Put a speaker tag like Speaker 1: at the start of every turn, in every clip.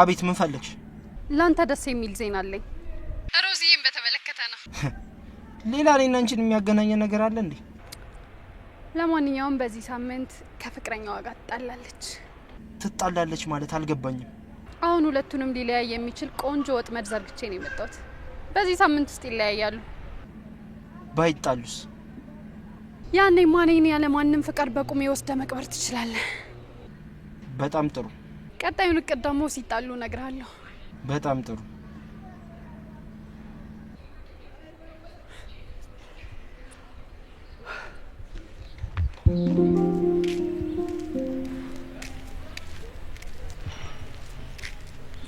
Speaker 1: አቤት ምን ፈለግሽ?
Speaker 2: ላንተ ደስ የሚል ዜና አለኝ። ሮዚን በተመለከተ ነው።
Speaker 1: ሌላ እኔና አንቺን የሚያገናኝ ነገር አለ እንዴ?
Speaker 2: ለማንኛውም በዚህ ሳምንት ከፍቅረኛዋ ጋር ትጣላለች።
Speaker 1: ትጣላለች ማለት አልገባኝም።
Speaker 2: አሁን ሁለቱንም ሊለያይ የሚችል ቆንጆ ወጥመድ ዘርግቼ ነው የመጣሁት። በዚህ ሳምንት ውስጥ ይለያያሉ።
Speaker 1: ባይጣሉስ?
Speaker 2: ያኔ ማንኔ ያለ ማንንም ፍቃድ በቁሜ ወስደ መቅበር ትችላለህ።
Speaker 1: በጣም ጥሩ።
Speaker 2: ቀጣዩን እቅድ ደግሞ ሲጣሉ እነግርሃለሁ።
Speaker 1: በጣም ጥሩ።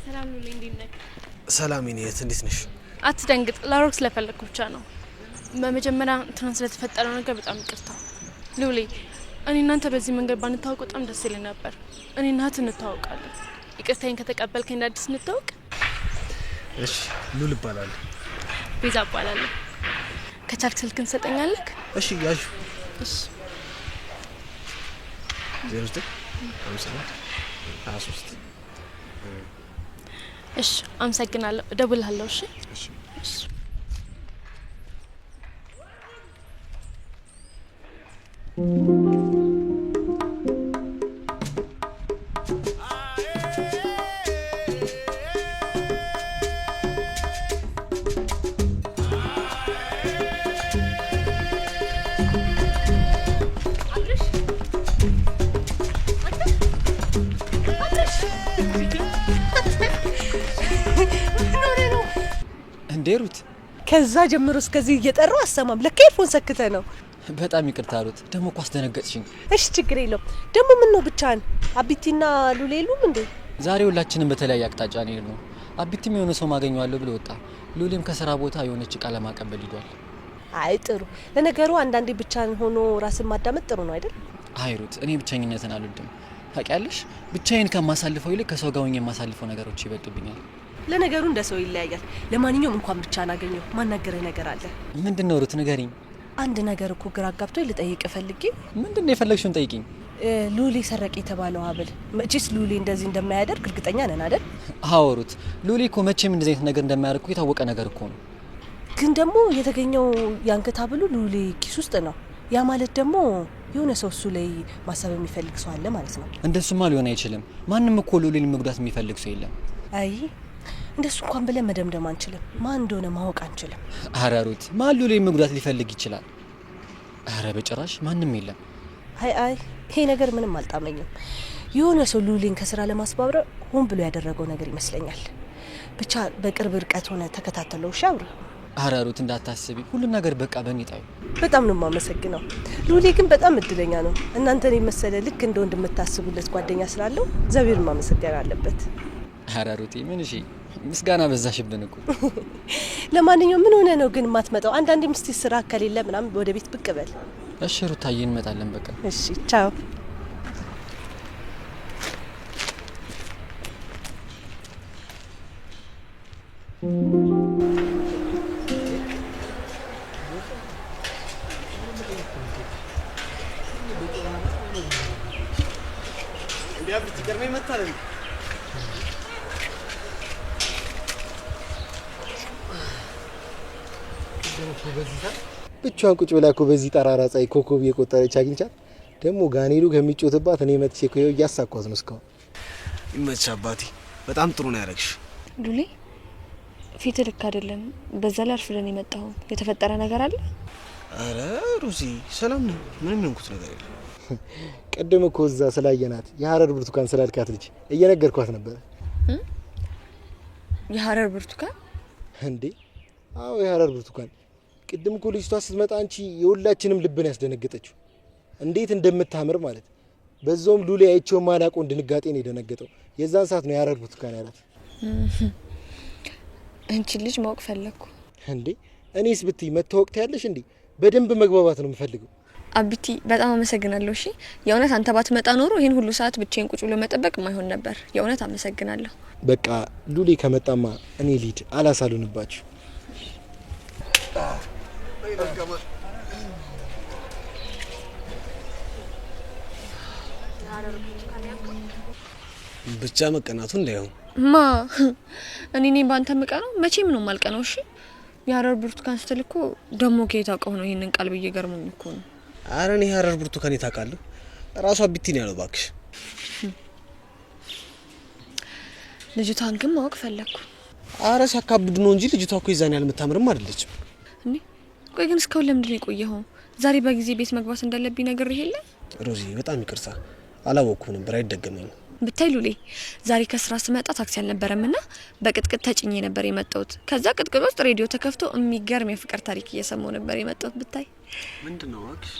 Speaker 3: ሰላም ሉሌ፣ እንዴት ነህ?
Speaker 4: ሰላም ይኔት፣ እንዴት ነሽ?
Speaker 3: አትደንግጥ፣ ላሮክ ስለፈለኩ ብቻ ነው። በመጀመሪያ ትናንት ስለተፈጠረው ነገር በጣም ይቅርታ ሉሌ። እኔ እናንተ በዚህ መንገድ ባንታወቅ በጣም ደስ ይለኝ ነበር። እኔ እናት እንታወቃለን። ይቅርታዬን ከተቀበልከኝ እንደ አዲስ እንታወቅ።
Speaker 4: እሺ። ሉል እባላለሁ።
Speaker 3: ቤዛ እባላለሁ። ከቻልክ ስልክን ትሰጠኛለህ?
Speaker 4: እሺ፣ ያዡ።
Speaker 3: እሺ።
Speaker 4: 0953
Speaker 3: እሺ፣ አመሰግናለሁ። እደውልልሃለሁ። እሺ። እሺ።
Speaker 5: እንዴ ሩት፣
Speaker 6: ከዛ ጀምሮ እስከዚህ እየጠራው አሰማም። ለካ ኤርፎን ሰክተ ነው።
Speaker 5: በጣም ይቅርታ ሩት፣ ደሞ እኮ አስደነገጥሽኝ።
Speaker 6: እሺ ችግር የለውም። ደሞ ምን ነው ብቻህን? አቢቲና ሉሌ የሉም እንዴ?
Speaker 5: ዛሬ ሁላችንም በተለያየ አቅጣጫ ነው። አቢቲም የሆነ ሰው ማገኘዋለሁ ብሎ ወጣ። ሉሌም ከስራ ቦታ የሆነች ቃለ ማቀበል ሂዷል።
Speaker 6: አይ ጥሩ። ለነገሩ አንዳንዴ ብቻህን ሆኖ ራስን ማዳመጥ ጥሩ ነው አይደል?
Speaker 5: አይ ሩት፣ እኔ ብቸኝነትን አልወድም። ታውቂያለሽ፣ ብቻዬን ከማሳልፈው ይልቅ ከሰው ጋር ሆኜ የማሳልፈው ነገሮች ይበልጡብኛል።
Speaker 6: ለነገሩ እንደ ሰው ይለያያል። ለማንኛውም እንኳን ብቻህን አገኘው። ማናገርህ ነገር አለ።
Speaker 5: ምንድነው ሩት? ንገሪኝ።
Speaker 6: አንድ ነገር እኮ ግራ አጋብቶኝ ልጠይቅ ፈልጌ።
Speaker 5: ምንድነው የፈለግሽውን ጠይቂኝ።
Speaker 6: ሉሌ ሰረቀ የተባለው ሀብል መቼስ ሉሌ እንደዚህ እንደማያደርግ እርግጠኛ ነን አይደል?
Speaker 5: አዎ ሩት፣ ሉሌ እኮ መቼም እንደዚህ አይነት ነገር እንደማያደርግ የታወቀ ነገር እኮ ነው።
Speaker 6: ግን ደግሞ የተገኘው የአንገት ሀብሉ ሉሌ ኪስ ውስጥ ነው። ያ ማለት ደግሞ የሆነ ሰው እሱ ላይ ማሰብ የሚፈልግ ሰው አለ ማለት ነው።
Speaker 5: እንደሱማ ሊሆን አይችልም። ማንም እኮ ሉሌን መጉዳት የሚፈልግ ሰው የለም።
Speaker 6: አይ እንደሱ እንኳን ብለን መደምደም አንችልም። ማን እንደሆነ ማወቅ አንችልም።
Speaker 5: አረ ሩት፣ ማን ሉሌን መጉዳት ሊፈልግ ይችላል? አረ በጭራሽ ማንም የለም።
Speaker 6: አይ ይሄ ነገር ምንም አልጣመኝም። የሆነ ሰው ሉሌን ከስራ ለማስባረር ሆን ብሎ ያደረገው ነገር ይመስለኛል። ብቻ በቅርብ ርቀት ሆነ ተከታተለው ሻውር።
Speaker 5: አረ ሩት እንዳታስቢ፣ ሁሉ ነገር በቃ በሚጣዩ።
Speaker 6: በጣም ነው የማመሰግነው። ሉሌ ግን በጣም እድለኛ ነው። እናንተን የመሰለ ልክ እንደ ወንድ የምታስቡለት ጓደኛ ስላለው እግዚአብሔርን ማመሰገን አለበት።
Speaker 5: አረ ሩቴ ምን እሺ፣ ምስጋና በዛሽብን እኮ።
Speaker 6: ለማንኛውም ምን ሆነ ነው ግን ማትመጣው? አንዳንዴ ምስቲ ስራ ከሌለ ምናምን ወደ ቤት ብቅ በል።
Speaker 5: እሺ ሩታዬ፣ እንመጣለን በቃ።
Speaker 6: እሺ ቻው።
Speaker 4: እንዴ አብቲ ገርመኝ መጣለ።
Speaker 7: ብቻዋን ቁጭ ብላ እኮ በዚህ ጠራራ ፀሐይ ኮከብ እየቆጠረች አግኝቻት። ደግሞ ጋኔሉ ከሚጮትባት እኔ መጥቼ እኮ እያሳኳት ነው እስካሁን።
Speaker 4: ይመችሽ አባቴ፣ በጣም ጥሩ ነው ያደረግሽ።
Speaker 3: ሉሌ ፊት ልክ አይደለም። በዛ ላይ አርፍደን የመጣው የተፈጠረ ነገር አለ?
Speaker 4: አረ ሩዚ ሰላም ነው፣ ምንም የሆንኩት ነገር የለም።
Speaker 7: ቀደም እኮ እዛ ስላየናት የሀረር ብርቱካን ስላልካት ልጅ እየነገርኳት ነበር።
Speaker 3: የሀረር ብርቱካን
Speaker 7: እንዴ? አዎ የሀረር ብርቱካን። ቅድም እኮ ልጅቷ ስትመጣ አንቺ የሁላችንም ልብን ያስደነገጠችው እንዴት እንደምታምር ማለት። በዛውም ሉሌ አይቼው ማላውቀው ድንጋጤ ነው የደነገጠው። የዛን ሰዓት ነው የሀረር ብርቱካን ያላት።
Speaker 3: አንቺ ልጅ ማወቅ ፈለኩ
Speaker 7: እንዴ? እኔስ ብትይ መታወቅ ታያለሽ እንዴ? በደንብ መግባባት ነው የምፈልገው።
Speaker 3: አቢቲ በጣም አመሰግናለሁ። እሺ የእውነት አንተ ባትመጣ ኖሮ ይሄን ሁሉ ሰዓት ብቻዬን ቁጭ ብሎ መጠበቅ ማይሆን ነበር። የእውነት አመሰግናለሁ።
Speaker 7: በቃ ሉሌ ከመጣማ እኔ ሊድ አላሳሉንባችሁ።
Speaker 4: ብቻ መቀናቱ እንዳይሆን
Speaker 3: ማ እኔ ነኝ ባንተ ምቀነው? መቼም ነው ማልቀነው። እሺ የሀረር ብርቱካን ስትል እኮ ደሞ ከየት አውቀው ነው ይሄንን ቃል ብዬ ገርሞኝ እኮ ነው።
Speaker 4: ኧረ እኔ የሀረር ብርቱካን ታውቃለህ? ራሷ አቢቲ ነው ያለው እባክሽ።
Speaker 3: ልጅቷን ግን ማወቅ ፈለኩ።
Speaker 4: ኧረ ሲያካብዱ ነው እንጂ ልጅቷ እኮ ይዛን ያልምታምርም አይደለችም።
Speaker 3: እንዴ ቆይ ግን እስካሁን ለምንድን ነው የቆየኸው? ዛሬ በጊዜ ቤት መግባት እንዳለብኝ ነገር ይሄለ
Speaker 4: ሮዚ በጣም ይቅርታ አላወቅኩም ነበር፣ አይደገመኝም።
Speaker 3: ብታይ ሉሌ ዛሬ ከስራ ስመጣ ታክሲ አልነበረምና በቅጥቅጥ ተጭኜ ነበር የመጣሁት። ከዛ ቅጥቅጥ ውስጥ ሬዲዮ ተከፍቶ የሚገርም የፍቅር ታሪክ እየሰማሁ ነበር የመጣሁት። ብታይ
Speaker 4: ምንድነው እባክሽ?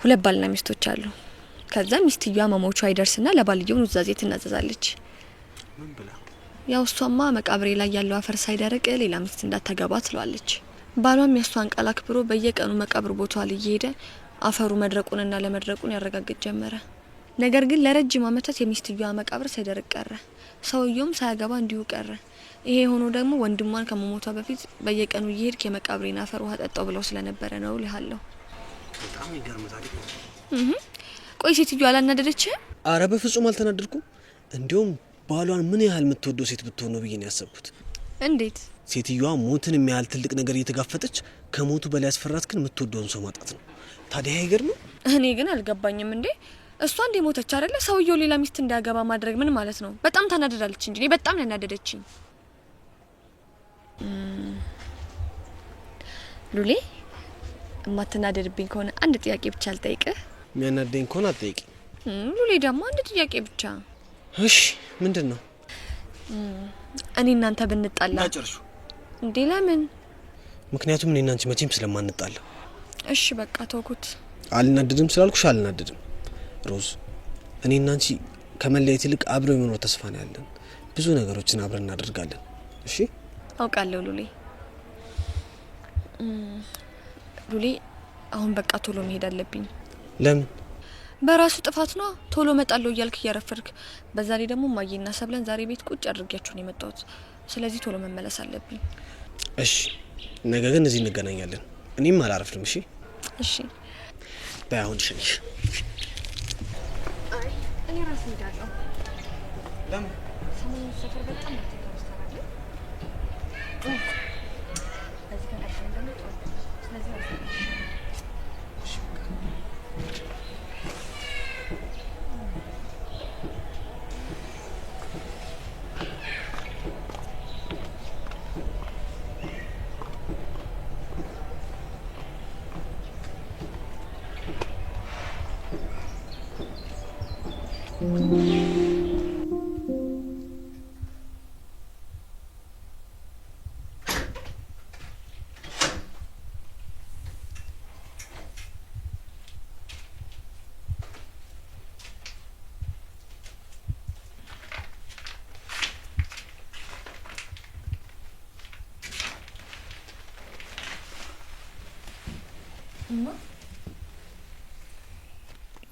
Speaker 3: ሁለት ባልና ሚስቶች አሉ። ከዛ ሚስትየዋ መሞቿ አይደርስና ለባልየው ኑዛዜ ትናዘዛለች።
Speaker 4: ምን ብላ?
Speaker 3: ያው እሷማ መቃብሬ ላይ ያለው አፈር ሳይደርቅ ሌላ ሚስት እንዳታገባ ትሏለች። ባሏም የሷን ቃል አክብሮ በየቀኑ መቃብር ቦታዋ ላይ እየሄደ አፈሩ መድረቁንና ለመድረቁን ያረጋግጥ ጀመረ። ነገር ግን ለረጅም ዓመታት የሚስትየዋ መቃብር ሳይደርቅ ቀረ። ሰውየውም ሳያገባ እንዲሁ ቀረ። ይሄ ሆኖ ደግሞ ወንድሟን ከመሞቷ በፊት በየቀኑ እየሄድክ የመቃብሬን አፈር ውሃ ጠጣው ብለው ስለነበረ ነው ልሃለሁ።
Speaker 4: በጣም ይገርም ታሪክ ነው።
Speaker 3: ቆይ ሴትዮዋ አላናደደችህ?
Speaker 4: አረ በፍጹም አልተናደድኩም። እንዲሁም ባሏን ምን ያህል የምትወደው ሴት ብትሆን ነው ብዬ ነው ያሰብኩት።
Speaker 3: እንዴት?
Speaker 4: ሴትዮዋ ሞትን የሚያህል ትልቅ ነገር እየተጋፈጠች ከሞቱ በላይ ያስፈራት ግን የምትወደውን ሰው ማጣት ነው። ታዲያ አይገርምም?
Speaker 3: እኔ ግን አልገባኝም። እንዴ እሷ እንደ ሞተች አይደለ? ሰውየው ሌላ ሚስት እንዲያገባ ማድረግ ምን ማለት ነው? በጣም ታናደዳለች እንጂ እኔ በጣም ያናደደችኝ። ሉሌ እማትናደድብኝ ከሆነ አንድ ጥያቄ ብቻ ልጠይቅህ።
Speaker 4: የሚያናደኝ ከሆነ አትጠይቂ።
Speaker 3: ሉሌ ደግሞ አንድ ጥያቄ ብቻ።
Speaker 4: እሺ ምንድን ነው?
Speaker 3: እኔ እናንተ ብንጣላ
Speaker 4: ጨርሹ።
Speaker 3: እንዴ ለምን?
Speaker 4: ምክንያቱም እኔ እናንቺ መቼም ስለማንጣላ።
Speaker 3: እሺ በቃ ተውኩት።
Speaker 4: አልናደድም ስላልኩሽ አልናደድም። ሮዝ እኔ እናንቺ ከመለየት ይልቅ አብሮ የመኖር ተስፋ ነው ያለን። ብዙ ነገሮችን አብረን እናደርጋለን። እሺ
Speaker 3: አውቃለሁ ሉሌ። ሉሌ አሁን በቃ ቶሎ መሄድ አለብኝ።
Speaker 4: ለምን?
Speaker 3: በራሱ ጥፋት ነው። ቶሎ መጣለው እያልክ እያረፈርክ። በዛ ላይ ደግሞ ማየና ሰብለን ዛሬ ቤት ቁጭ አድርጊያችሁ ነው የመጣሁት። ስለዚህ ቶሎ መመለስ አለብኝ።
Speaker 4: እሺ ነገ ግን እዚህ እንገናኛለን። እኔም አላረፍድም። እሺ
Speaker 3: እሺ
Speaker 4: ባይሆን ሸኝሽ።
Speaker 3: አይ እኔ ራሴ ሄዳለሁ።
Speaker 4: ለምን?
Speaker 3: ሰሞኑን ሰፈር በጣም ተከራስተናል። በዚህ ከቀጠለ ደግሞ ጥሩ። ስለዚህ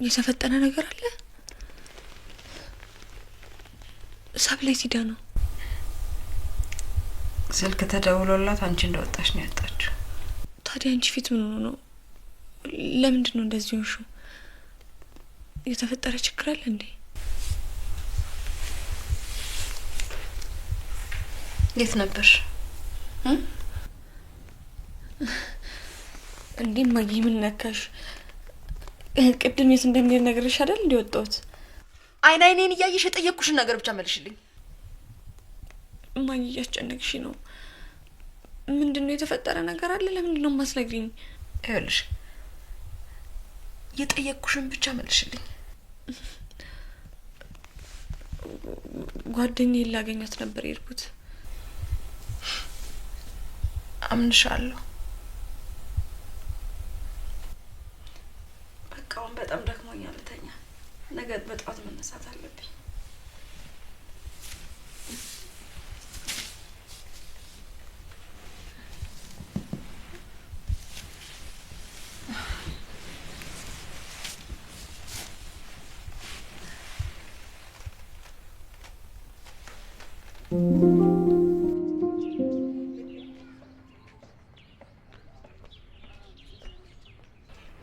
Speaker 3: የተፈጠረ ነገር አለ። ሰብለ ሲዳ ነው
Speaker 8: ስልክ ተደውሎላት አንቺ እንደወጣሽ ነው ያጣችው።
Speaker 3: ታዲያ አንቺ ፊት ምን ሆኖ ነው? ለምንድን ነው እንደዚህ ሆንሽው? የተፈጠረ ችግር አለ እንዴ?
Speaker 8: የት ነበርሽ?
Speaker 3: እንዴ ማጊ ምን ነካሽ? ቅድም የት እንደሚሄድ ነገርሽ አይደል እንዲወጣውት?
Speaker 8: አይኔን እያየሽ የጠየቅኩሽን ነገር ብቻ መልሽልኝ።
Speaker 3: ማጊ እያስጨነቅሽ ነው። ምንድነው የተፈጠረ ነገር አለ? ለምንድን ነው የማትነግሪኝ?
Speaker 8: ይኸውልሽ የጠየቅኩሽን ብቻ መልሽልኝ።
Speaker 3: ጓደኛዬን ላገኛት ነበር የሄድኩት።
Speaker 8: አምንሻለሁ። በቃውን በጣም ደክሞኛል፣ ልተኛ። ነገ በጠዋት መነሳት አለብኝ።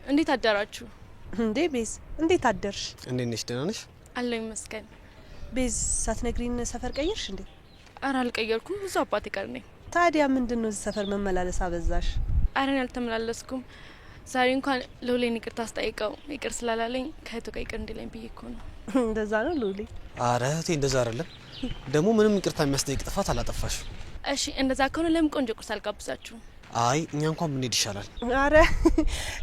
Speaker 3: እንዴት አደራችሁ?
Speaker 6: እንዴ ቤዝ እንዴት አደርሽ?
Speaker 4: እንዴት ነሽ? ደህና ነሽ?
Speaker 3: አለኝ መስገን።
Speaker 6: ቤዝ ሳትነግሪን ሰፈር ቀየርሽ እንዴ?
Speaker 3: ኧረ አልቀየርኩም፣ ብዙ አባቴ ጋር ነኝ።
Speaker 6: ታዲያ ምንድነው እዚህ ሰፈር መመላለስ አበዛሽ?
Speaker 3: ኧረ እኔ አልተመላለስኩም። ዛሬ እንኳን ሉሌን ይቅርታ አስጠይቀው ይቅር ስላላለኝ ከእህቱ ጋር ይቅር እንዲለኝ ብዬ እኮ ነው።
Speaker 6: እንደዛ ነው ሉሌ?
Speaker 4: አረ እህቴ እንደዛ አይደለም። ደግሞ ምንም ይቅርታ የሚያስጠይቅ ጥፋት አላጠፋሽ።
Speaker 3: እሺ እንደዛ ከሆነ ለምን ቆንጆ ቁርስ አልጋብዛችሁ?
Speaker 4: አይ እኛ እንኳን ብንሄድ ይሻላል።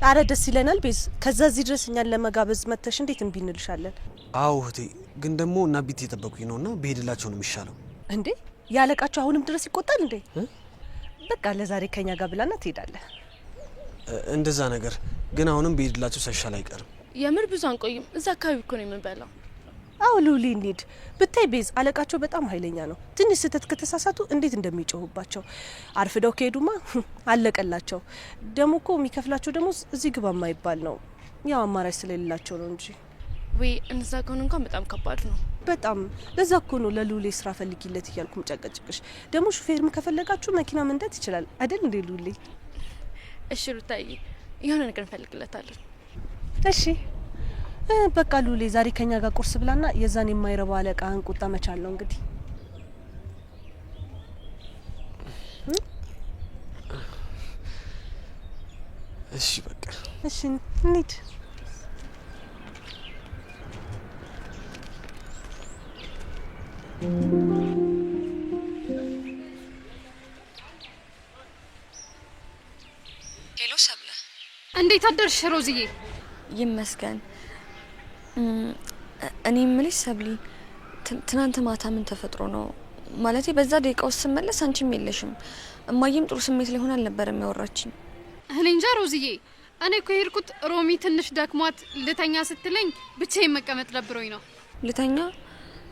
Speaker 6: አረ ደስ ይለናል ቤዝ። ከዛ እዚህ ድረስ እኛን ለመጋበዝ መተሽ እንዴት እምቢ እንልሻለን?
Speaker 4: አዎ እህቴ፣ ግን ደግሞ እና ቢት እየጠበቁኝ ነውና ብሄድላቸው ነው የሚሻለው።
Speaker 6: እንዴ ያለቃቸው አሁንም ድረስ ይቆጣል እንዴ? በቃ ለዛሬ ከኛ ጋር ብላና ትሄዳለህ።
Speaker 4: እንደዛ ነገር ግን አሁንም ብሄድላቸው ሳይሻል አይቀርም።
Speaker 3: የምር ብዙ አንቆይም። እዛ አካባቢ እኮ ነው የምንበላው።
Speaker 6: አው ሉሊ እንሂድ። ብታይ ቤዝ አለቃቸው በጣም ኃይለኛ ነው። ትንሽ ስህተት ከተሳሳቱ እንዴት እንደሚጮሁባቸው። አርፍደው ከሄዱማ አለቀላቸው። ደሞ እኮ የሚከፍላቸው ደግሞ እዚህ ግባ የማይባል ነው። ያው አማራጭ ስለሌላቸው ነው እንጂ።
Speaker 3: ወይ እንደዛ ከሆነ እንኳን በጣም ከባድ ነው።
Speaker 6: በጣም ለዛ እኮ ነው ለሉሌ ስራ ፈልጊለት እያልኩም ጨቀጭቅሽ። ደግሞ ሹፌርም ከፈለጋችሁ መኪና መንዳት ይችላል አይደል እንዴ ሉሌ?
Speaker 3: እሺ ሩታዬ፣ የሆነ ነገር እንፈልግለታለን።
Speaker 6: እሺ በቃ ሉሌ ዛሬ ከኛ ጋር ቁርስ ብላና የዛን የማይረባ አለቃህን ቁጣ መቻል ነው እንግዲህ።
Speaker 4: እሺ በቃ
Speaker 6: እሺ እንሂድ።
Speaker 8: ሄሎ ሰብለ፣
Speaker 2: እንዴት አደርሽ ሮዝዬ?
Speaker 8: ይመስገን። እኔ ምልሽ ሰብሊ፣ ትናንት ማታ ምን ተፈጥሮ ነው? ማለቴ በዛ ደቂቃ ውስጥ ስመለስ አንቺም የለሽም። እማዬም ጥሩ ስሜት ላይ ሆና አልነበረም ያወራችኝ።
Speaker 2: እኔ እንጃ ሮዝዬ፣ እኔ እኮ ሄድኩት ሮሚ ትንሽ ደክሟት ልተኛ ስትለኝ ብቻዬን መቀመጥ ደብሮኝ ነው።
Speaker 8: ልተኛ?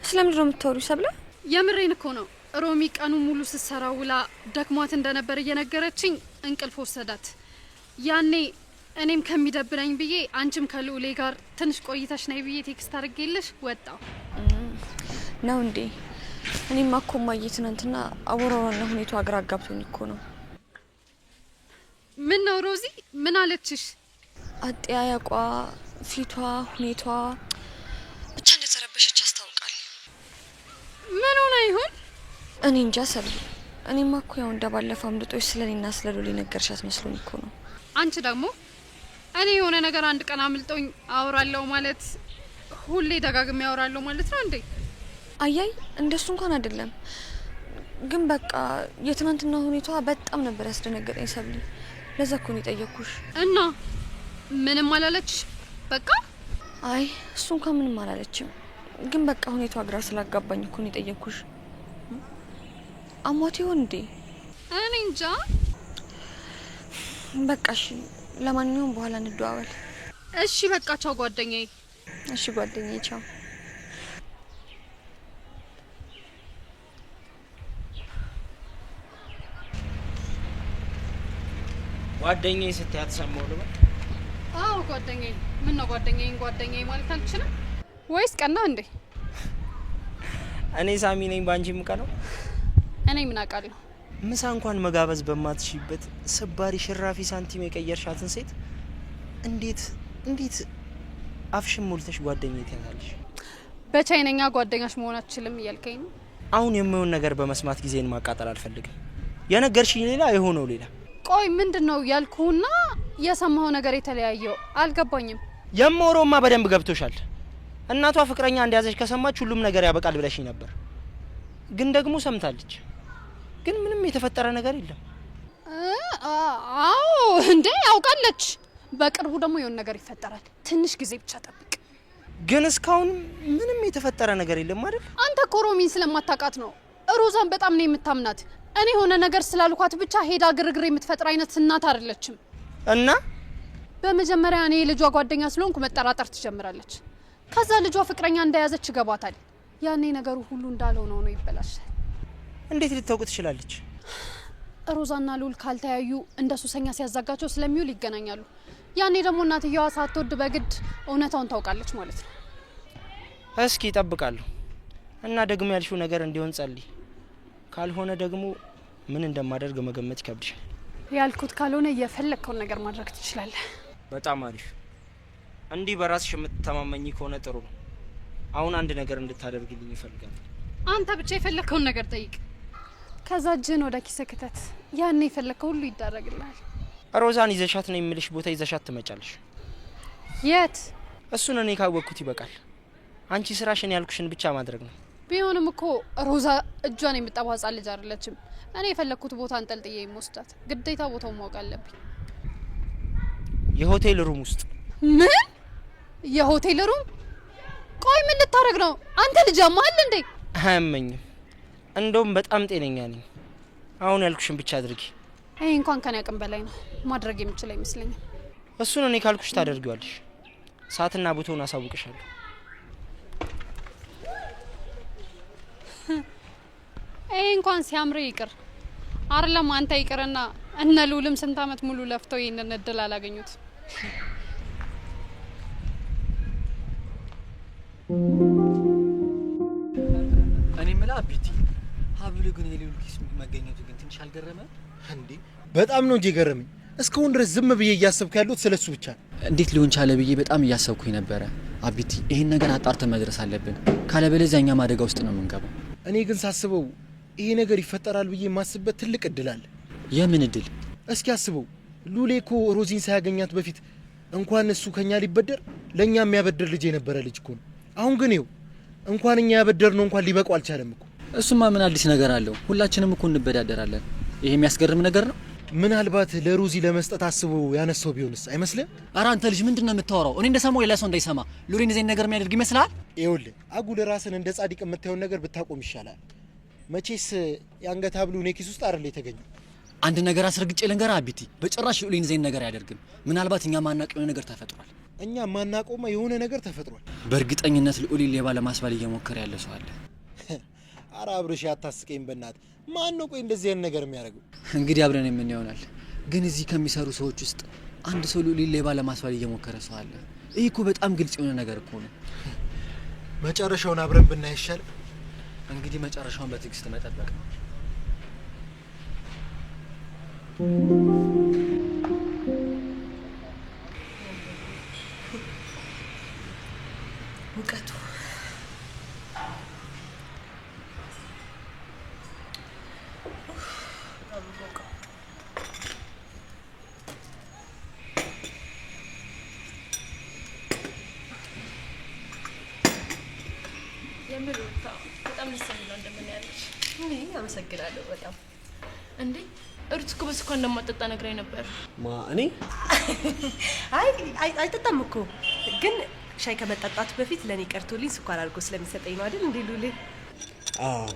Speaker 8: ስለምንድን ነው የምታወሪው ሰብለ?
Speaker 2: የምሬን እኮ ነው። ሮሚ ቀኑ ሙሉ ስትሰራ ውላ ደክሟት እንደነበር እየነገረችኝ እንቅልፍ ወሰዳት። ያኔ እኔም ከሚደብረኝ ብዬ አንቺም ከልኡሌ ጋር ትንሽ ቆይተሽ ነይ ብዬ ቴክስት አድርጌልሽ ወጣው
Speaker 8: ነው እንዴ? እኔማ እኮ እማዬ ትናንትና አወራሯና ሁኔታዋ ግራ አጋብቶኝ እኮ ነው።
Speaker 2: ምን ነው ሮዚ፣ ምን አለችሽ?
Speaker 8: አጠያያቋ፣ ፊቷ፣ ሁኔታዋ ብቻ እንደተረበሸች ያስታውቃል።
Speaker 2: ምን ሆነ ይሆን?
Speaker 8: እኔ እንጃ ሰብሊ። እኔማ እኮ ያው እንደባለፈው አምልጦች ስለኔና ስለ ሉሌ ነገርሻት መስሎኝ እኮ ነው።
Speaker 2: አንቺ ደግሞ እኔ የሆነ ነገር አንድ ቀን አምልጦኝ አወራለሁ ማለት ሁሌ ደጋግሜ አወራለሁ ማለት ነው እንዴ?
Speaker 8: አያይ እንደሱ እንኳን አይደለም፣ ግን በቃ የትናንትና ሁኔታዋ በጣም ነበር ያስደነገጠኝ ሰብሊ። ለዛ እኮ ነው የጠየኩሽ።
Speaker 2: እና ምንም አላለች? በቃ
Speaker 8: አይ እሱ እንኳን ምንም አላለችም፣ ግን በቃ ሁኔታዋ ግራ ስላጋባኝ እኮ ነው የጠየኩሽ። አሟት ይሆን እንዴ?
Speaker 2: እኔ እንጃ።
Speaker 8: በቃ እሺ፣ ለማንኛውም በኋላ እንደዋወል።
Speaker 2: እሺ በቃ ቻው ጓደኛዬ።
Speaker 8: እሺ ጓደኛዬ ቻው።
Speaker 1: ጓደኛዬ ስትያት ሰማሁ ልበል?
Speaker 2: አዎ ጓደኛዬ። ምን ነው ጓደኛዬ ማለት አልችልም ወይስ ቀና እንዴ?
Speaker 1: እኔ ሳሚ ነኝ ባንቺ ምቀነው?
Speaker 2: እኔ ምን አውቃለሁ?
Speaker 1: ምሳ እንኳን መጋበዝ በማትሽበት ስባሪ ሽራፊ ሳንቲም የቀየርሻትን ሴት እንዴት አፍሽን ሞልተሽ ጓደኛዬ ትያታለሽ?
Speaker 2: በቻይነኛ ጓደኛሽ መሆን አትችልም እያልከኝ ነው?
Speaker 1: አሁን የማይሆን ነገር በመስማት ጊዜን ማቃጠል አልፈልግም። የነገርሽኝ ሌላ የሆነው ሌላ።
Speaker 2: ቆይ ምንድነው ያልኩህና የሰማኸው ነገር የተለያየው? አልገባኝም።
Speaker 1: የማወራውማ በደንብ ገብቶሻል። እናቷ ፍቅረኛ እንደያዘች ከሰማች ሁሉም ነገር ያበቃል ብለሽኝ ነበር። ግን ደግሞ ሰምታለች። ግን ምንም የተፈጠረ ነገር የለም።
Speaker 2: አዎ እንዴ ያውቃለች። በቅርቡ ደግሞ የሆነ ነገር ይፈጠራል። ትንሽ ጊዜ ብቻ ጠብቅ።
Speaker 1: ግን እስካሁን ምንም የተፈጠረ ነገር የለም አይደል?
Speaker 2: አንተ እኮ ሮሚን ስለማታውቃት ነው። ሮዛን በጣም ነው የምታምናት። እኔ የሆነ ነገር ስላልኳት ብቻ ሄዳ ግርግር የምትፈጥር አይነት እናት አይደለችም።
Speaker 1: እና
Speaker 2: በመጀመሪያ እኔ ልጇ ጓደኛ ስለሆንኩ መጠራጠር ትጀምራለች። ከዛ ልጇ ፍቅረኛ እንደያዘች ይገባታል። ያኔ ነገሩ ሁሉ እንዳለው ነው ይበላሻል።
Speaker 1: እንዴት ልታውቅ ትችላለች?
Speaker 2: ሮዛና ሉል ካልተያዩ እንደ ሱሰኛ ሲያዛጋቸው ስለሚውል ይገናኛሉ። ያኔ ደግሞ እናትየዋ ሳትወድ በግድ እውነታውን ታውቃለች ማለት ነው።
Speaker 1: እስኪ እጠብቃለሁ። እና ደግሞ ያልሽው ነገር እንዲሆን ጸልይ። ካልሆነ ደግሞ ምን እንደማደርግ መገመት ይከብድሻል።
Speaker 2: ያልኩት ካልሆነ የፈለግከውን ነገር ማድረግ ትችላለህ።
Speaker 1: በጣም አሪፍ። እንዲህ በራስሽ የምትተማመኝ ከሆነ ጥሩ ነው። አሁን አንድ ነገር እንድታደርግልኝ ይፈልጋል።
Speaker 2: አንተ ብቻ የፈለከውን ነገር ጠይቅ። ከዛ እጅህን ወደ ኪስህ ክተት። ያን የፈለከው ሁሉ ይደረግልሃል።
Speaker 1: ሮዛን ይዘሻት ነው የምልሽ ቦታ ይዘሻት ትመጫለሽ።
Speaker 2: የት?
Speaker 1: እሱን እኔ ካወቅኩት ይበቃል። አንቺ ስራሽን ያልኩሽን ብቻ ማድረግ ነው።
Speaker 2: ቢሆንም እኮ ሮዛ እጇን የምጠባጻ ልጅ አይደለችም። እኔ የፈለኩት ቦታ አንጠልጥዬ የምወስዳት ግዴታ ቦታው ማወቅ አለብኝ።
Speaker 1: የሆቴል ሩም ውስጥ።
Speaker 2: ምን? የሆቴል ሩም? ቆይ ምን ልታረግ ነው አንተ? ልጅ አማል እንዴ?
Speaker 1: አያመኝም። እንደውም በጣም ጤነኛ ነኝ። አሁን ያልኩሽን ብቻ አድርጊ።
Speaker 2: ይሄ እንኳን ከኔ አቅም በላይ ነው። ማድረግ የምችል አይመስለኝም።
Speaker 1: እሱን እኔ ካልኩሽ ታደርጊዋለሽ። ሰዓትና ቦታውን አሳውቅሻለሁ።
Speaker 2: ይሄ እንኳን ሲያምር ይቅር አይደለም አንተ ይቅርና እነ ልዑልም ስንት አመት ሙሉ ለፍተው ይሄንን እድል አላገኙት።
Speaker 5: እኔ ምላ አቢቲ ሀብሉ ግን የሌሉ ኪስ መገኘቱ ግን ትንሽ አልገረመ
Speaker 7: እንዴ? በጣም ነው እንጂ ገረመኝ። እስካሁን ድረስ ዝም ብዬ እያሰብኩ ያለሁት ስለሱ ብቻ ነው።
Speaker 5: እንዴት ሊሆን ቻለ ብዬ በጣም እያሰብኩኝ ነበረ። አቢቲ ይሄን ነገር አጣርተን መድረስ አለብን፣ ካለበለዚያ እኛም አደጋ ውስጥ ነው የምንገባው።
Speaker 7: እኔ ግን ሳስበው ይሄ ነገር ይፈጠራል ብዬ የማስብበት ትልቅ እድል አለ።
Speaker 5: የምን እድል?
Speaker 7: እስኪ አስበው፣ ሉሌ እኮ ሮዚን ሳያገኛት በፊት እንኳን እሱ ከኛ ሊበደር ለኛ የሚያበደር ልጅ የነበረ ልጅ እኮ ነው። አሁን ግን ይኸው እንኳን እኛ ያበደር ነው እንኳን ሊበቃው አልቻለም እኮ።
Speaker 5: እሱማ ምን አዲስ ነገር አለው? ሁላችንም እኮ እንበዳደራለን። ይሄ የሚያስገርም ነገር ነው።
Speaker 7: ምናልባት ለሮዚ ለመስጠት አስቦ ያነሳው ቢሆንስ አይመስልም?
Speaker 5: ኧረ አንተ ልጅ ምንድነው የምታወራው? እኔ እንደሰማው ሌላ ሰው እንዳይሰማ ሉሌን እዚህ ነገር የሚያደርግ ይመስላል?
Speaker 7: ይኸውልህ አጉል ራስን እንደ ጻድቅ የምታየውን ነገር ብታቆም ይሻላል። መቼስ የአንገት ሀብሉ እኔ ኪስ ውስጥ አይደል የተገኘው።
Speaker 5: አንድ ነገር አስረግጬ ልንገርህ አቢቲ፣ በጭራሽ ሉሌን እዚህ ነገር አያደርግም። ምናልባት እኛ ማናውቀው ነገር ተፈጥሯል።
Speaker 7: እኛ ማናቆማ የሆነ ነገር ተፈጥሯል።
Speaker 5: በእርግጠኝነት ልዑልን ሌባ ለማስባል እየሞከረ ያለ ሰው አለ።
Speaker 7: አረ አብርሽ አታስቀኝ በእናትህ። ማን ነው ቆይ እንደዚህ አይነት ነገር የሚያደርገው?
Speaker 5: እንግዲህ አብረን የምን ይሆናል። ግን እዚህ ከሚሰሩ ሰዎች ውስጥ አንድ ሰው ልዑልን ሌባ ለማስባል እየሞከረ ሰው አለ። ይህ እኮ በጣም ግልጽ የሆነ ነገር እኮ ነው።
Speaker 7: መጨረሻውን አብረን ብናይ ይሻል።
Speaker 5: እንግዲህ መጨረሻውን በትዕግስት መጠበቅ ነው።
Speaker 6: ሙቀቱ
Speaker 3: የምሩታ በጣም ደስ የሚለው እንደምን ያለሽ?
Speaker 6: እኔ አመሰግናለሁ በጣም።
Speaker 3: እንዴ እርት እኮ በስኳር እንደማጠጣ ነግራኝ ነበር።
Speaker 4: እኔ
Speaker 6: አይጠጣም እኮ ግን ሻይ ከመጠጣቱ በፊት ለኔ ቀርቶልኝ ስኳር አድርጎ ስለሚሰጠኝ ነው አይደል እንዴ ሉሌ?
Speaker 4: አዎ።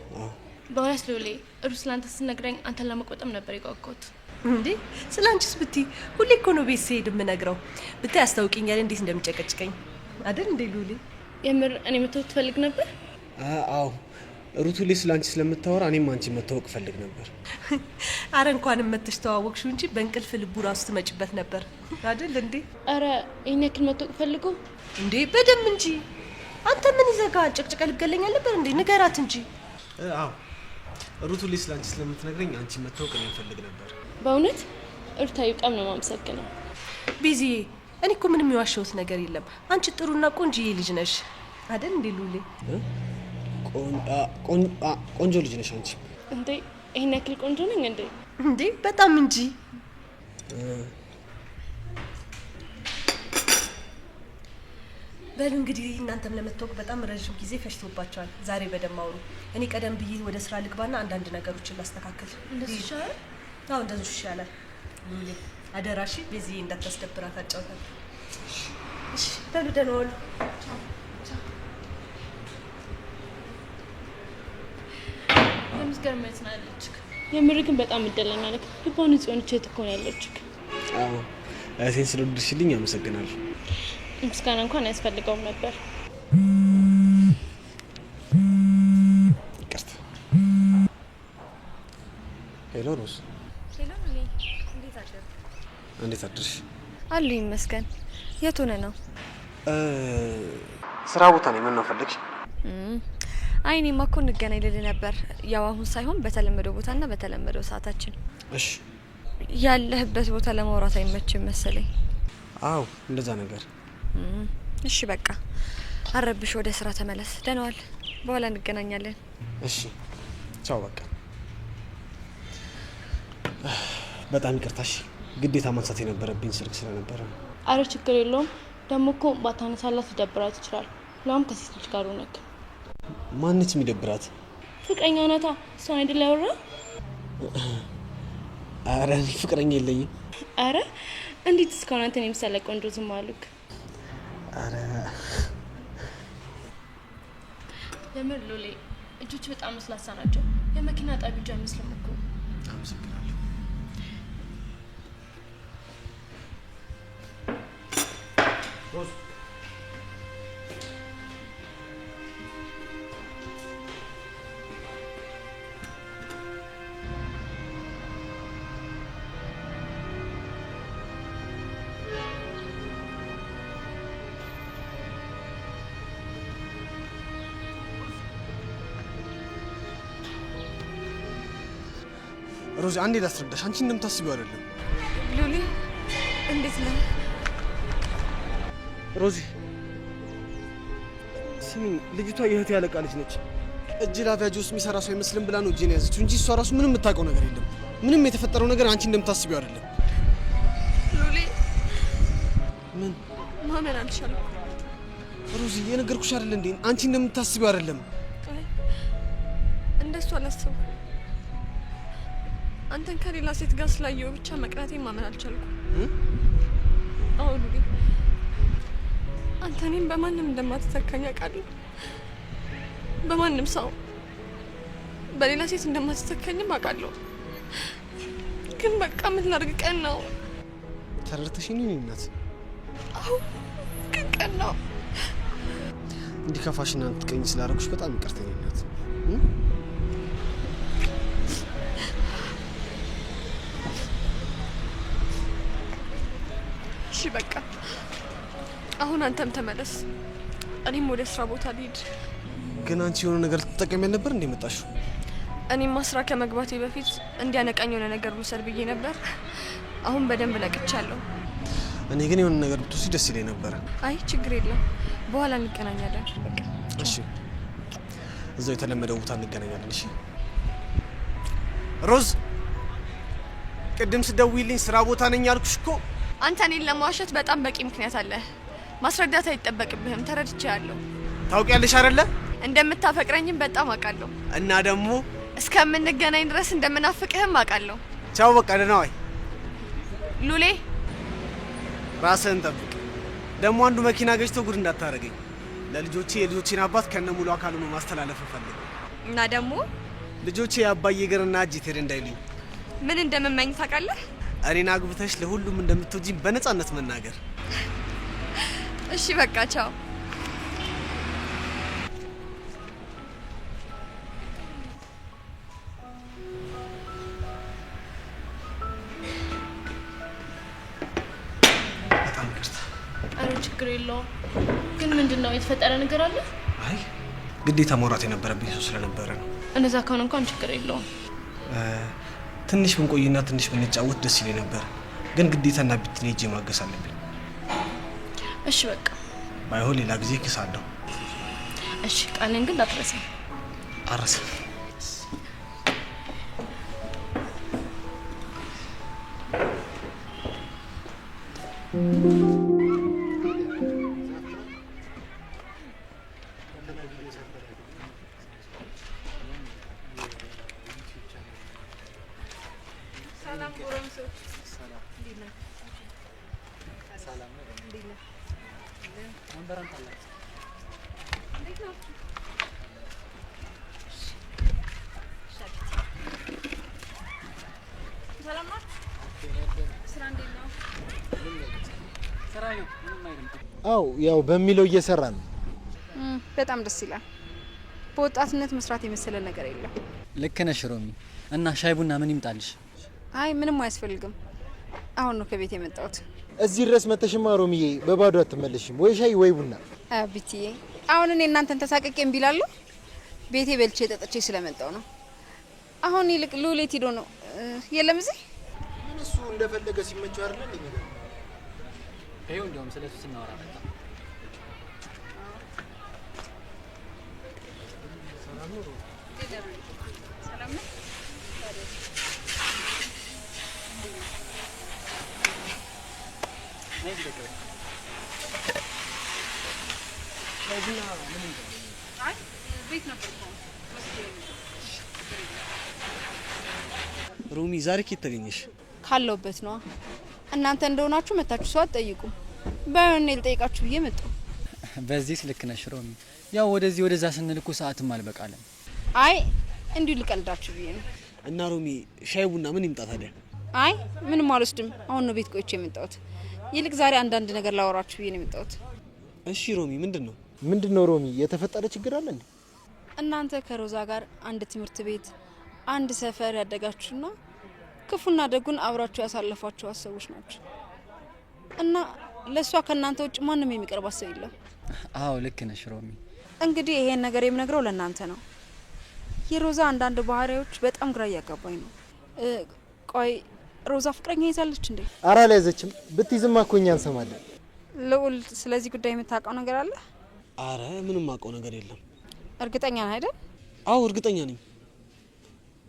Speaker 3: በእውነት ሉሌ እርት ስላንተ ስትነግረኝ አንተን ለመቆጠም ነበር የጓጓሁት።
Speaker 6: እንዴ ስላንቺስ ብትይ ሁሌ እኮ ነው ቤት ስሄድ የምነግረው። ብታይ ያስታውቂኛል እንዴት እንደሚጨቀጭቀኝ አይደል እንዴ ሉሌ?
Speaker 3: የምር እኔ መተው ትፈልግ ነበር?
Speaker 4: አዎ ሩቱ ላይ ስላንቺ ስለምታወራ እኔም አንቺ መታወቅ ፈልግ ነበር።
Speaker 6: አረ እንኳንም መተሽ ተዋወቅሽው እንጂ በእንቅልፍ ልቡ ራሱ ትመጭበት ነበር አይደል እንዴ?
Speaker 3: አረ ይሄን ያክል መታወቅ ፈልጎ
Speaker 6: እንዴ? በደም እንጂ አንተ ምን ይዘጋል? ጭቅጭቅ ልገለኛል ነበር እንዴ? ንገራት እንጂ።
Speaker 4: አዎ ሩቱ ላይ ስላንቺ ስለምትነግረኝ አንቺ መታወቅ እኔ ፈልግ ነበር።
Speaker 3: በእውነት እርታዩ በጣም ነው የማመሰግነው።
Speaker 6: ቢዚዬ እኔ እኮ ምንም የዋሸሁት ነገር የለም። አንቺ ጥሩና ቆንጆዬ ልጅ ነሽ አይደል እንዴ ሉሌ?
Speaker 4: ቆንጆ ልጅ ነሽ አንቺ።
Speaker 3: እንዴ ይሄን ያክል ቆንጆ ነኝ እንዴ?
Speaker 6: እንዴ በጣም እንጂ። በሉ እንግዲህ እናንተም ለመታወቅ በጣም ረዥም ጊዜ ፈጅቶባቸዋል። ዛሬ በደም አውሩ። እኔ ቀደም ብዬ ወደ ስራ ልግባና አንዳንድ ነገሮችን ላስተካክል።
Speaker 3: እንደዚህ ይሻላል?
Speaker 6: አዎ እንደዚህ ይሻላል። ሉሌ አደራሽ በዚህ እንዳታስደብራት አጫውታል። እሺ በሉ ደህና ዋሉ።
Speaker 3: የምትገርም አይነት ናት ያለችክ። የምር ግን በጣም እድለኛ ነህ። ልቧን ጽዮንች እኮ ነው ያለችክ።
Speaker 4: አዎ እቴን ስለወደድሽልኝ አመሰግናለሁ።
Speaker 3: ምስጋና እንኳን አያስፈልገውም ነበር።
Speaker 4: ይቅርታ። ሄሎ ሮዝ።
Speaker 8: ሄሎ ሉሌ፣ እንዴት አደርክ?
Speaker 4: እንዴት አደርሽ?
Speaker 8: አሉ ይመስገን። የት ሆነ ነው?
Speaker 4: ስራ ቦታ ነኝ። ምን ነው ፈልግሽ?
Speaker 8: አይ እኔማ እኮ እንገናኝ ልል ነበር። ያው አሁን ሳይሆን በተለመደው ቦታና በተለመደው ሰዓታችን።
Speaker 4: እሺ።
Speaker 8: ያለህበት ቦታ ለማውራት አይመችም መሰለኝ።
Speaker 4: አዎ እንደዛ ነገር።
Speaker 8: እሺ በቃ አረብሽ ወደ ስራ ተመለስ። ደህና ዋል። በኋላ እንገናኛለን።
Speaker 4: እሺ ቻው። በቃ በጣም ይቅርታሽ፣ ግዴታ ማንሳት የነበረብኝ ስልክ ስለነበረ።
Speaker 3: አረ ችግር የለውም። ደግሞ እኮ ባታነሳላት ሊደብራት ይችላል። ለምን ከሴት ልጅ ጋር ሆነክ?
Speaker 4: ማንች የሚደብራት?
Speaker 3: ፍቅረኛ ናታ። እሷን አይደል ያወራ?
Speaker 4: አረ እኔ ፍቅረኛ የለኝም።
Speaker 3: አረ እንዴት እስካሁን አንተን የመሰለ ቆንጆ ዝም አሉክ?
Speaker 4: አረ
Speaker 3: የምር ሉሌ እጆች በጣም ለስላሳ ናቸው። የመኪና ጣቢ እጅ አይመስልም እኮ።
Speaker 4: አመሰግናለሁ። ሮዝ ሮዚ አንዴ ላስረዳሽ። አንቺ እንደምታስቢው አይደለም።
Speaker 8: ሉሊ እንዴት ነህ?
Speaker 4: ሮዚ ስሚኝ፣ ልጅቷ የእህቴ ያለቃ ልጅ ነች። እጅ ላፊያጅ ውስጥ የሚሰራ ሰው አይመስልም ብላ ነው እጄን ያዘችው እንጂ እሷ ራሱ ምንም የምታውቀው ነገር የለም። ምንም የተፈጠረው ነገር አንቺ እንደምታስቢው አይደለም።
Speaker 8: ሉሊ
Speaker 4: ምን
Speaker 8: ማመን አልቻልኩም።
Speaker 4: ሮዚ የነገርኩሽ አይደል እንዴ? አንቺ እንደምታስቢው አይደለም።
Speaker 8: እንደሱ አላሰብኩም። አንተን ከሌላ ሴት ጋር ስላየው ብቻ መቅናቴን ማመን አልቻልኩም። አዎ ሉሊ፣ አንተ እኔን በማንም እንደማትተካኝ አውቃለሁ። በማንም ሰው በሌላ ሴት እንደማትተካኝም አውቃለሁ። ግን በቃ ምን ላድርግ? ቀን ነው።
Speaker 4: ተረድተሽኝ ነው እናት?
Speaker 8: አዎ ግን ቀን ነው።
Speaker 4: እንዲከፋሽና እንድትቀኝ ስላደረኩሽ በጣም ይቅርታ እናት።
Speaker 8: እሺ በቃ አሁን አንተም ተመለስ፣ እኔም ወደ ስራ ቦታ ልሂድ።
Speaker 4: ግን አንቺ የሆነ ነገር ልትጠቀሚ ነበር እንዴ መጣሽው?
Speaker 8: እኔማ ስራ ከመግባቴ በፊት እንዲያነቃኝ የሆነ ነገር ልውሰድ ብዬ ነበር። አሁን በደንብ ነቅቻለሁ።
Speaker 4: እኔ ግን የሆነ ነገር ብትወስጂ ደስ ይለኝ ነበር።
Speaker 8: አይ ችግር የለም፣ በኋላ እንገናኛለን። በቃ
Speaker 4: እሺ፣ እዛው የተለመደው ቦታ እንገናኛለን። እሺ ሮዝ፣ ቅድም ስደውይልኝ ስራ ቦታ ነኝ ያልኩሽ እኮ።
Speaker 8: አንተ እኔን ለማዋሸት በጣም በቂ ምክንያት አለ። ማስረዳት አይጠበቅብህም። ተረድቻለሁ።
Speaker 4: ታውቂያለሽ አይደለ?
Speaker 8: እንደምታፈቅረኝም በጣም አውቃለሁ።
Speaker 4: እና ደግሞ
Speaker 8: እስከምንገናኝ ድረስ እንደምናፍቅህም አውቃለሁ።
Speaker 4: ቻው፣ በቃ ደህና ዋይ።
Speaker 8: ሉሌ
Speaker 4: ራስህን ጠብቅ። ደግሞ አንዱ መኪና ገጭቶ ጉድ እንዳታረገኝ። ለልጆቼ የልጆቼን አባት ከነ ሙሉ አካሉ ነው ማስተላለፍ ፈልግ።
Speaker 8: እና ደግሞ
Speaker 4: ልጆቼ የአባዬ እግርና እጅ ቴድ እንዳይሉኝ።
Speaker 8: ምን እንደምመኝ ታውቃለህ?
Speaker 4: እኔን አግብተሽ ለሁሉም እንደምትወጂኝ በነጻነት መናገር።
Speaker 8: እሺ በቃ ቻው።
Speaker 4: በጣም ይቅርታ።
Speaker 3: አረ ችግር የለውም። ግን ምንድነው የተፈጠረ ነገር አለ?
Speaker 4: አይ ግዴታ ማውራት የነበረብኝ ሰው ስለነበረ ነው።
Speaker 3: እንደዛ ከሆነ እንኳን ችግር የለውም።
Speaker 4: ትንሽ ብንቆይና ትንሽ ብንጫወት ደስ ይለኝ ነበር፣ ግን ግዴታና ብትን ሄጄ ማገስ አለብኝ።
Speaker 3: እሺ በቃ
Speaker 4: ባይሆን ሌላ ጊዜ ክሳለሁ።
Speaker 3: እሺ ቃልን ግን እንዳትረሳ።
Speaker 4: አረሰ
Speaker 7: አው ያው በሚለው እየሰራ ነው።
Speaker 9: በጣም ደስ ይላል። በወጣትነት መስራት የመሰለ ነገር የለም።
Speaker 5: ልክ ነሽ ሮሚ። እና ሻይ ቡና ምን ይምጣልሽ?
Speaker 9: አይ ምንም አያስፈልግም። አሁን ነው ከቤት የመጣሁት።
Speaker 7: እዚህ ድረስ መተሽማ ሮሚዬ በባዶ አትመለሽም። ወይ ሻይ ወይ ቡና።
Speaker 9: አብቲዬ አሁን እኔ እናንተን ተሳቀቄ እምቢላሉ ቤቴ በልቼ ጠጥቼ ስለመጣው ነው። አሁን ይልቅ ሉሌት ሄዶ ነው የለም እዚህ
Speaker 7: ምን እሱ እንደፈለገ ሲመቸው አይደል እንዴ?
Speaker 5: ይሄው እንደውም ስለሱ ስናወራ መጣ።
Speaker 4: ሮሚ ዛሬ ከየት ተገኘሽ?
Speaker 9: ካለውበት ነው። እናንተ እንደሆናችሁ መታችሁ ሰው አትጠይቁ። ባይሆን ልጠይቃችሁ ብዬ መጣሁ።
Speaker 5: በዚህ ልክ ነሽ ሮሚ። ያው ወደዛ ስንልኩ ሰዓትም አልበቃለም።
Speaker 9: አይ እንዲሁ ልቀልዳችሁ ብዬ ነው።
Speaker 4: እና ሮሚ ሻይ ቡና ምን ይምጣ ታዲያ?
Speaker 9: አይ ምንም አልወስድም። አሁን ነው ቤት ቆይቼ የመጣሁት። ይልቅ ዛሬ አንዳንድ ነገር ላወራችሁ ብዬ ነው የመጣሁት።
Speaker 4: እሺ ሮሚ ምንድነው?
Speaker 7: ምንድነው ሮሚ? የተፈጠረ ችግር አለ እንዴ?
Speaker 9: እናንተ ከሮዛ ጋር አንድ ትምህርት ቤት አንድ ሰፈር ያደጋችሁና ክፉና ደጉን አብራችሁ ያሳለፋችሁ ሰዎች ናችሁ እና ለሷ ከናንተ ውጭ ማንም የሚቀርባት ሰው የለም።
Speaker 5: አዎ ልክ ነሽ ሮሚ።
Speaker 9: እንግዲህ ይሄን ነገር የምነግረው ለናንተ ነው። የሮዛ አንዳንድ ባህሪዎች በጣም ግራ እያጋባኝ ነው። ቆይ ሮዛ ፍቅረኛ ይዛለች እንዴ?
Speaker 7: ኧረ አልያዘችም። ብትይዝማ እኮ እኛ እንሰማለን።
Speaker 9: ልዑል ስለዚህ ጉዳይ የምታውቀው ነገር አለ?
Speaker 4: አረ ምንም አውቀው ነገር የለም።
Speaker 9: እርግጠኛ ነህ አይደል?
Speaker 4: አዎ እርግጠኛ ነኝ።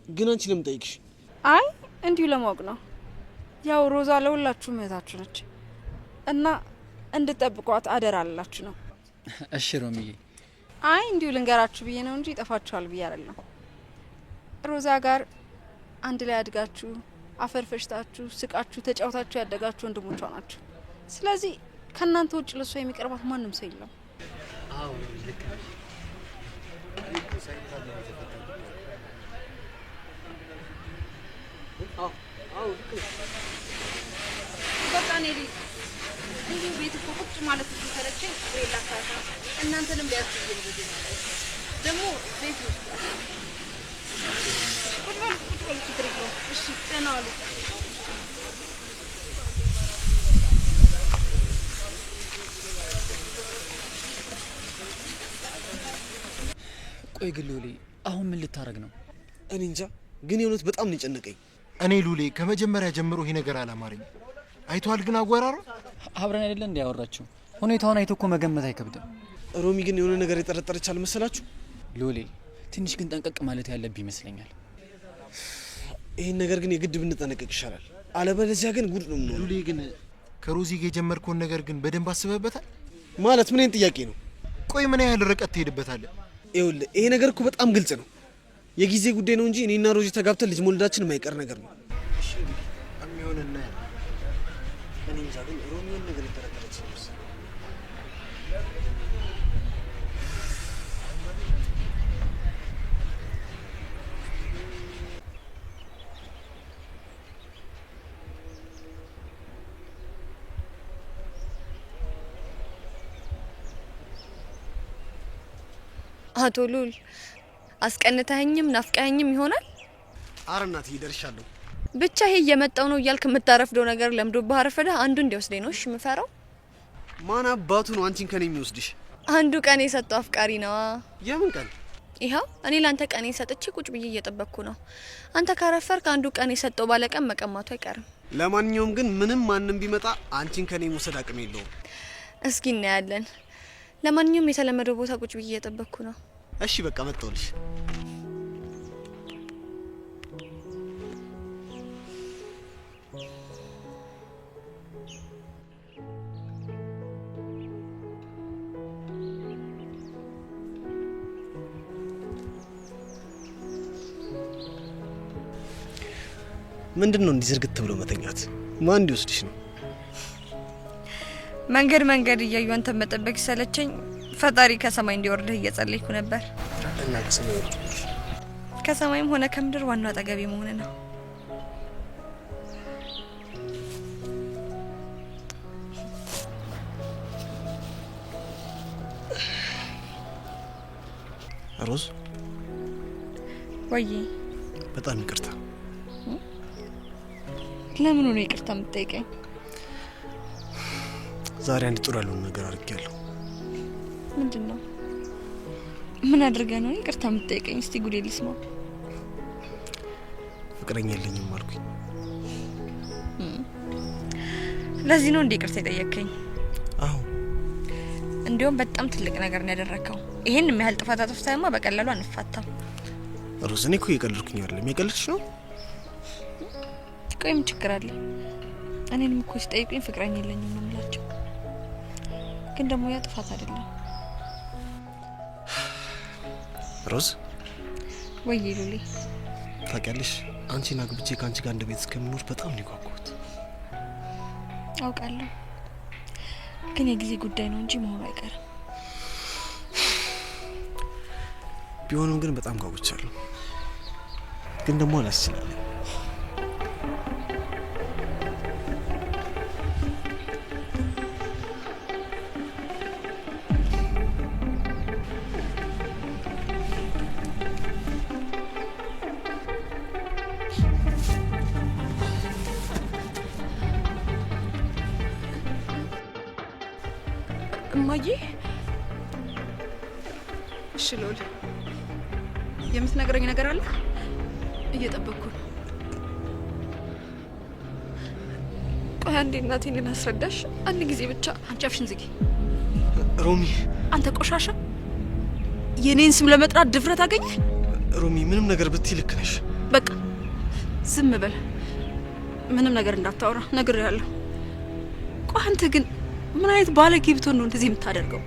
Speaker 4: ግን አንቺ ለምን ጠይቅሽ?
Speaker 9: አይ እንዲሁ ለማወቅ ነው። ያው ሮዛ ለሁላችሁም እህታችሁ ነች እና እንድትጠብቋት አደራ አላችሁ ነው።
Speaker 5: እሺ ሮሚዬ።
Speaker 9: አይ እንዲሁ ልንገራችሁ ብዬ ነው እንጂ ይጠፋችኋል ብዬ አይደለም። ሮዛ ጋር አንድ ላይ አድጋችሁ አፈር ፈሽታችሁ ስቃችሁ ተጫውታችሁ ያደጋችሁ ወንድሞቿ ናችሁ። ስለዚህ ከናንተ ውጭ ለሷ የሚቀርባት ማንም ሰው የለም።
Speaker 5: አዎ ልክ ነሽ።
Speaker 9: በቃ እኔ እንዲሁ ቤት እኮ ቁጭ ማለት እኮ ሰለቸኝ። ሌላ ካታ እናንተንም ቢያስብ ደግሞ ቤት ውስጥ ቁጭ በሉ ችግር የለውም። እሺ ደህና ዋሉ።
Speaker 5: ቆይ ግን ሉሌ አሁን ምን ልታረግ ነው?
Speaker 4: እኔ እንጃ፣ ግን የእውነት በጣም ነው የጨነቀኝ።
Speaker 7: እኔ ሉሌ ከመጀመሪያ ጀምሮ ይሄ ነገር አላማረኝ። አይቷል ግን አወራሩ
Speaker 5: አብረን አይደለ እንዴ ያወራችሁ? ሁኔታውን አይቶ እኮ መገመት አይከብድም።
Speaker 4: ሮሚ ግን የሆነ ነገር የጠረጠረች አልመሰላችሁ?
Speaker 5: ሉሌ ትንሽ ግን ጠንቀቅ ማለት ያለብህ ይመስለኛል።
Speaker 4: ይሄን ነገር ግን የግድ ብንጠነቀቅ ይሻላል። አለበለዚያ ግን ጉድ ነው የምንሆነው።
Speaker 7: ሉሌ ግን ከሮዚ ጋር የጀመርከውን ነገር ግን በደንብ አስበህበታል?
Speaker 4: ማለት ምን አይነት ጥያቄ ነው?
Speaker 7: ቆይ ምን ያህል ርቀት ትሄድበታለህ?
Speaker 4: ይኸውልህ ይሄ ነገር እኮ በጣም ግልጽ ነው። የጊዜ ጉዳይ ነው እንጂ እኔና ሮዚ ተጋብተን ልጅ መውለዳችን የማይቀር ነገር ነው። እሺ የሚሆንና እኔ እንጃ፣ ግን ሮሚ የሆነ ነገር የጠረጠረች ነው።
Speaker 10: አቶ ሉል አስቀንተኸኝም ናፍቀኸኝም ይሆናል።
Speaker 4: አረ እናቴ ይደርሻለሁ።
Speaker 10: ብቻ ይሄ እየመጣው ነው እያልክ የምታረፍደው ነገር ለምዶብህ አረፈደህ። አንዱ እንዲወስደኝ ነው እሺ የምፈራው።
Speaker 4: ማን አባቱ ነው አንቺን ከኔ የሚወስድሽ?
Speaker 10: አንዱ ቀን የሰጠው አፍቃሪ ነዋ።
Speaker 4: የምን ቀን?
Speaker 10: ይኸው እኔ ላንተ ቀን ሰጥቼ ቁጭ ብዬ እየጠበቅኩ ነው። አንተ ካረፈርክ አንዱ ቀን የሰጠው ባለቀን መቀማቱ አይቀርም።
Speaker 4: ለማንኛውም ግን ምንም ማንም ቢመጣ አንቺን ከኔ መውሰድ አቅም የለውም።
Speaker 10: እስኪ እናያለን። ለማንኛውም የተለመደው ቦታ ቁጭ ብዬ እየጠበቅኩ ነው።
Speaker 4: እሺ በቃ መጣሁልሽ። ምንድነው እንዲህ ዝርግት ብሎ መተኛት? ማን እንዲወስድሽ ነው?
Speaker 10: መንገድ እያዩ አንተን መጠበቅ ሲሰለቸኝ ፈጣሪ ከሰማይ እንዲወርድህ እየጸለይኩ ነበር።
Speaker 4: እና ከሰማይ ወርድሽ?
Speaker 10: ከሰማይም ሆነ ከምድር ዋናው አጠገቤ መሆን ነው።
Speaker 4: ሮዝ
Speaker 10: ወይ
Speaker 4: በጣም ይቅርታ።
Speaker 10: ለምን ነው ይቅርታ የምትጠይቀኝ?
Speaker 4: ዛሬ አንድ ጥሩ ያልሆነ ነገር አድርጌያለሁ።
Speaker 10: ምንድነው? ምን አድርገህ ነው ይቅርታ የምትጠይቀኝ? እስቲ ጉዴ ልስማው።
Speaker 4: ፍቅረኛ የለኝም አልኩኝ።
Speaker 10: ለዚህ ነው እንዴ ይቅርታ የጠየቀኝ?
Speaker 4: አዎ።
Speaker 10: እንዲሁም በጣም ትልቅ ነገር ነው ያደረከው። ይሄን የሚያህል ጥፋት አጥፍተህማ በቀላሉ አንፋታም።
Speaker 4: ሮዝ እኔ እኮ እየቀለድኩኝ አይደለም። የቀለድሽ ነው?
Speaker 10: ቆይ ምን ችግር አለ? እኔንም እኮ ሲጠይቁኝ ፍቅረኛ የለኝም ነው የምላቸው። ግን ደግሞ ያ ጥፋት አይደለም።
Speaker 4: ሮዝ
Speaker 10: ወይ ሉሊ፣
Speaker 4: ታውቂያለሽ አንቺን አግብቼ ከአንቺ ጋር እንደ ቤት እስከምኖር በጣም ነው የጓጓሁት።
Speaker 10: አውቃለሁ፣ ግን የጊዜ ጉዳይ ነው እንጂ መሆኑ አይቀርም።
Speaker 4: ቢሆንም ግን በጣም ጓጉቻለሁ። ግን ደግሞ አላስችላለኝ።
Speaker 9: እማዬ፣ እሺ ሎል፣ የምትነግረኝ ነገር አለ? እየጠበቅኩ ነው።
Speaker 8: ቆይ አንዴ እናቴን ላስረዳሽ፣ አንድ ጊዜ ብቻ።
Speaker 9: አንቺ አፍሽን ዝጊ።
Speaker 4: ሮሚ፣
Speaker 9: አንተ ቆሻሻ፣ የኔን ስም ለመጥራት ድፍረት አገኘ?
Speaker 4: ሮሚ፣ ምንም ነገር ብትይ ልክ ነሽ።
Speaker 9: በቃ ዝም በል፣ ምንም ነገር እንዳታወራ ነግሬሃለሁ። ቆይ አንተ ግን ምን አይነት ባለጌ ብትሆን ነው እንደዚህ የምታደርገው?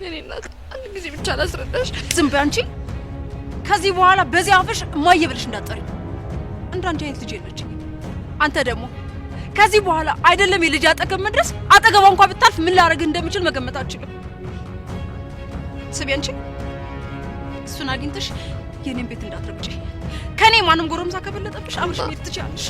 Speaker 8: የኔ እናት አንድ ጊዜ ብቻ ላስረዳሽ።
Speaker 9: ዝም በይ አንቺ። ከዚህ በኋላ በዚህ አፍሽ እማዬ ብለሽ እንዳትጠሪ። እንዳንቺ አይነት ልጅ የለችኝ። አንተ ደግሞ ከዚህ በኋላ አይደለም የልጅ አጠገብ መድረስ፣ አጠገቧ እንኳን ብታልፍ ምን ላደርግ እንደምችል መገመት አልችልም። ስቢ አንቺ፣ እሱን አግኝተሽ የኔን ቤት እንዳትረግጪ። ከኔ ማንም ጎረምሳ ከበለጠብሽ አብረሽ መሄድ ትችያለሽ።